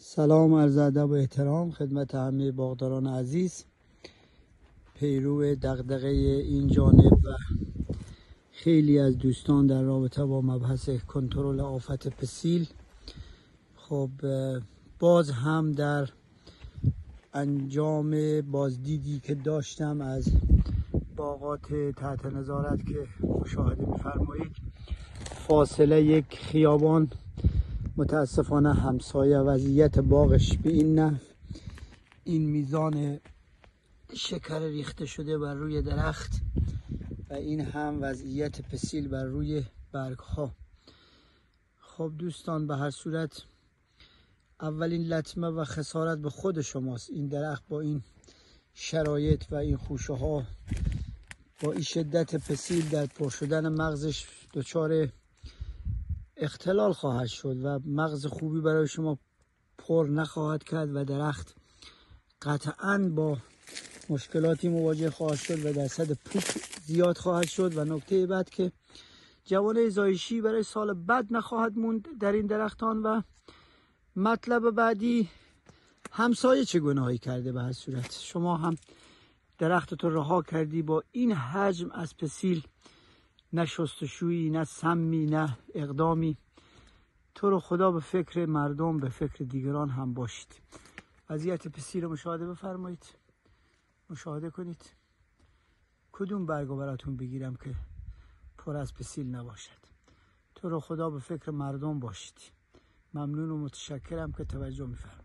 سلام، عرض ادب و احترام خدمت همه باغداران عزیز، پیرو دغدغه این جانب و خیلی از دوستان در رابطه با مبحث کنترل آفت پسیل. خب باز هم در انجام بازدیدی که داشتم از باغات تحت نظارت که مشاهده می‌فرمایید، فاصله یک خیابان متاسفانه همسایه وضعیت باغش به این نحو، این میزان شکر ریخته شده بر روی درخت و این هم وضعیت پسیل بر روی برگ ها. خب دوستان، به هر صورت اولین لطمه و خسارت به خود شماست. این درخت با این شرایط و این خوشه ها، با این شدت پسیل در پر شدن مغزش دچار اختلال خواهد شد و مغز خوبی برای شما پر نخواهد کرد و درخت قطعاً با مشکلاتی مواجه خواهد شد و درصد پوک زیاد خواهد شد. و نکته بعد که جوانه زایشی برای سال بعد نخواهد موند در این درختان. و مطلب بعدی، همسایه چه گناهی کرده؟ به هر صورت شما هم درختتو رها کردی با این حجم از پسیل، نه شستشویی، نه سمی، نه اقدامی. تو رو خدا به فکر مردم، به فکر دیگران هم باشید. وضعیت پسیل رو مشاهده بفرمایید، مشاهده کنید. کدوم برگو براتون بگیرم که پر از پسیل نباشد؟ تو رو خدا به فکر مردم باشید. ممنون و متشکرم که توجه میفرمایید.